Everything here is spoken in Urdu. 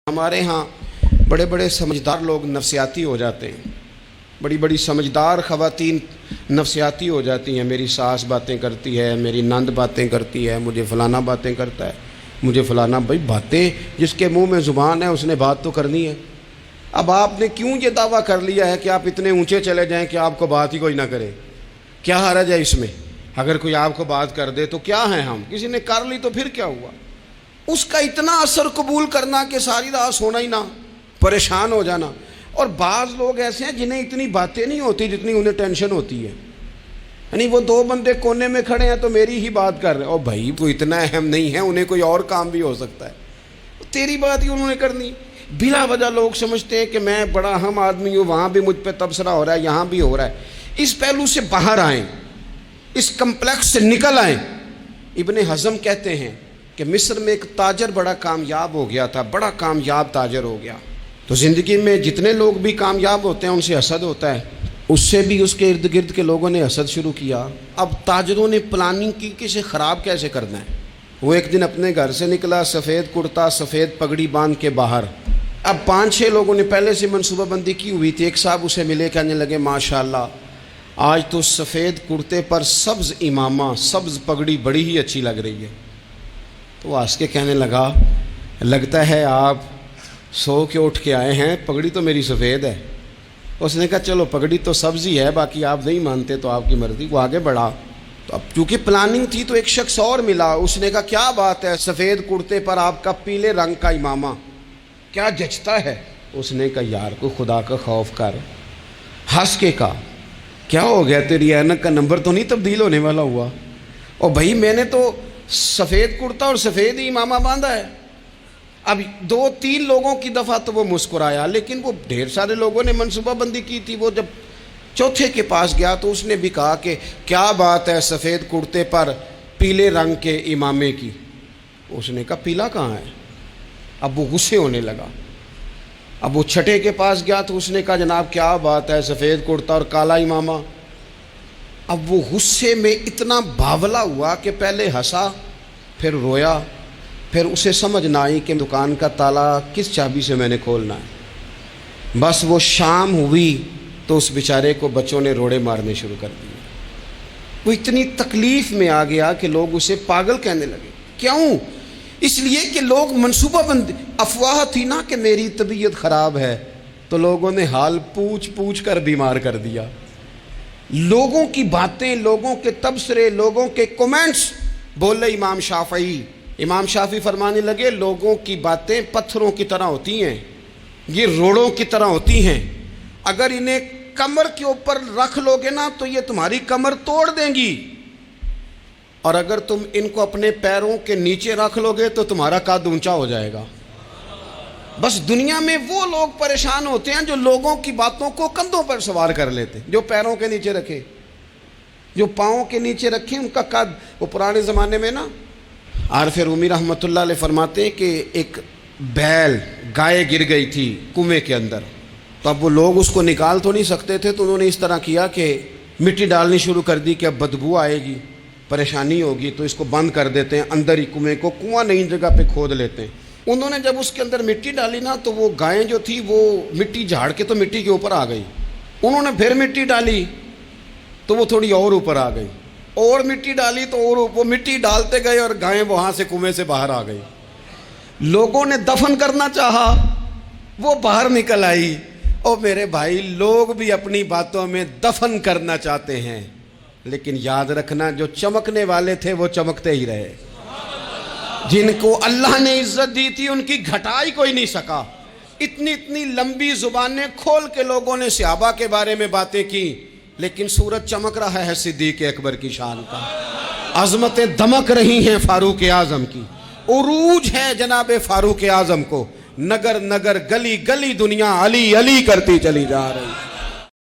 ہمارے ہاں بڑے بڑے سمجھدار لوگ نفسیاتی ہو جاتے ہیں، بڑی بڑی سمجھدار خواتین نفسیاتی ہو جاتی ہیں۔ میری ساس باتیں کرتی ہے، میری نند باتیں کرتی ہے، مجھے فلانا باتیں کرتا ہے، مجھے فلانا۔ بھائی باتیں، جس کے منہ میں زبان ہے اس نے بات تو کرنی ہے۔ اب آپ نے کیوں یہ دعویٰ کر لیا ہے کہ آپ اتنے اونچے چلے جائیں کہ آپ کو بات ہی کوئی نہ کرے؟ کیا حرج ہے اس میں؟ اگر کوئی آپ کو بات کر دے تو کیا ہے، ہم کسی نے کر لی تو پھر کیا ہوا؟ اس کا اتنا اثر قبول کرنا کہ ساری رات سونا ہی نہ، پریشان ہو جانا۔ اور بعض لوگ ایسے ہیں جنہیں اتنی باتیں نہیں ہوتی جتنی انہیں ٹینشن ہوتی ہے۔ یعنی وہ دو بندے کونے میں کھڑے ہیں تو میری ہی بات کر رہے ہیں، اور بھائی وہ اتنا اہم نہیں ہے، انہیں کوئی اور کام بھی ہو سکتا ہے، تیری بات ہی انہوں نے کرنی۔ بلا وجہ لوگ سمجھتے ہیں کہ میں بڑا اہم آدمی ہوں، وہاں بھی مجھ پہ تبصرہ ہو رہا ہے، یہاں بھی ہو رہا ہے۔ اس پہلو سے باہر آئیں، اس کمپلیکس سے نکل آئیں۔ ابن حزم کہتے ہیں کہ مصر میں ایک تاجر بڑا کامیاب ہو گیا تھا، بڑا کامیاب تاجر ہو گیا۔ تو زندگی میں جتنے لوگ بھی کامیاب ہوتے ہیں ان سے حسد ہوتا ہے، اس سے بھی اس کے ارد گرد کے لوگوں نے حسد شروع کیا۔ اب تاجروں نے پلاننگ کی کہ اسے خراب کیسے کرنا ہے۔ وہ ایک دن اپنے گھر سے نکلا، سفید کرتا سفید پگڑی باندھ کے باہر۔ اب 5-6 لوگوں نے پہلے سے منصوبہ بندی کی ہوئی تھی۔ ایک صاحب اسے ملے، کہنے لگے ماشاءاللہ آج تو سفید کرتے پر سبز امامہ، سبز پگڑی بڑی ہی اچھی لگ رہی ہے۔ تو وہ ہنس کے کہنے لگا لگتا ہے آپ سو کے اٹھ کے آئے ہیں، پگڑی تو میری سفید ہے۔ اس نے کہا چلو پگڑی تو سبز ہی ہے، باقی آپ نہیں مانتے تو آپ کی مرضی۔ وہ آگے بڑھا، تو اب چونکہ پلاننگ تھی تو ایک شخص اور ملا، اس نے کہا کیا بات ہے، سفید کرتے پر آپ کا پیلے رنگ کا امامہ کیا جچتا ہے؟ اس نے کہا یار کو خدا کا خوف کر۔ ہنس کے کہا کیا ہو گیا، تیری اینک کا نمبر تو نہیں تبدیل ہونے والا ہوا؟ اور بھائی میں نے تو سفید کرتا اور سفید ہی امامہ باندھا ہے۔ اب 2-3 لوگوں کی دفعہ تو وہ مسکرایا، لیکن وہ ڈھیر سارے لوگوں نے منصوبہ بندی کی تھی۔ وہ جب چوتھے کے پاس گیا تو اس نے بھی کہا کہ کیا بات ہے سفید کرتے پر پیلے رنگ کے امامے کی؟ اس نے کہا پیلا کہاں ہے؟ اب وہ غصے ہونے لگا۔ اب وہ چھٹے کے پاس گیا تو اس نے کہا جناب کیا بات ہے سفید کرتا اور کالا امامہ؟ اب وہ غصے میں اتنا باولا ہوا کہ پہلے ہنسا پھر رویا، پھر اسے سمجھ نہ آئی کہ دکان کا تالا کس چابی سے میں نے کھولنا ہے۔ بس وہ شام ہوئی تو اس بیچارے کو بچوں نے روڑے مارنے شروع کر دیے۔ وہ اتنی تکلیف میں آ گیا کہ لوگ اسے پاگل کہنے لگے۔ کیوں؟ اس لیے کہ لوگ منصوبہ بندی، افواہ تھی نا کہ میری طبیعت خراب ہے، تو لوگوں نے حال پوچھ پوچھ کر بیمار کر دیا۔ لوگوں کی باتیں، لوگوں کے تبصرے، لوگوں کے کومنٹس۔ بولے امام شافعی فرمانے لگے لوگوں کی باتیں پتھروں کی طرح ہوتی ہیں، یہ روڑوں کی طرح ہوتی ہیں، اگر انہیں کمر کے اوپر رکھ لو گے نا تو یہ تمہاری کمر توڑ دیں گی، اور اگر تم ان کو اپنے پیروں کے نیچے رکھ لو گے تو تمہارا قد اونچا ہو جائے گا۔ بس دنیا میں وہ لوگ پریشان ہوتے ہیں جو لوگوں کی باتوں کو کندھوں پر سوار کر لیتے، جو پیروں کے نیچے رکھے، جو پاؤں کے نیچے رکھے ان کا قد۔ وہ پرانے زمانے میں نا عارف رومی رحمۃ اللہ علیہ فرماتے ہیں کہ ایک بیل گائے گر گئی تھی کنویں کے اندر، تو اب وہ لوگ اس کو نکال تو نہیں سکتے تھے، تو انہوں نے اس طرح کیا کہ مٹی ڈالنی شروع کر دی کہ اب بدبو آئے گی، پریشانی ہوگی، تو اس کو بند کر دیتے ہیں اندر ہی، کنویں کو کنواں نئی جگہ پہ کھود لیتے ہیں۔ انہوں نے جب اس کے اندر مٹی ڈالی نا تو وہ گائیں جو تھی وہ مٹی جھاڑ کے تو مٹی کے اوپر آ گئی۔ انہوں نے پھر مٹی ڈالی تو وہ تھوڑی اور اوپر آ گئی، اور مٹی ڈالی تو اور وہ مٹی ڈالتے گئے اور گائیں وہاں سے کنویں سے باہر آ گئی۔ لوگوں نے دفن کرنا چاہا، وہ باہر نکل آئی۔ اور میرے بھائی لوگ بھی اپنی باتوں میں دفن کرنا چاہتے ہیں، لیکن یاد رکھنا جو چمکنے والے تھے وہ چمکتے ہی رہے، جن کو اللہ نے عزت دی تھی ان کی گھٹائی کوئی نہیں سکا۔ اتنی لمبی زبانیں کھول کے لوگوں نے صحابہ کے بارے میں باتیں کی، لیکن سورج چمک رہا ہے صدیق اکبر کی شان کا، عظمتیں دمک رہی ہیں فاروق اعظم کی، عروج ہے جناب فاروق اعظم کو، نگر نگر گلی گلی دنیا علی علی کرتی چلی جا رہی ہے۔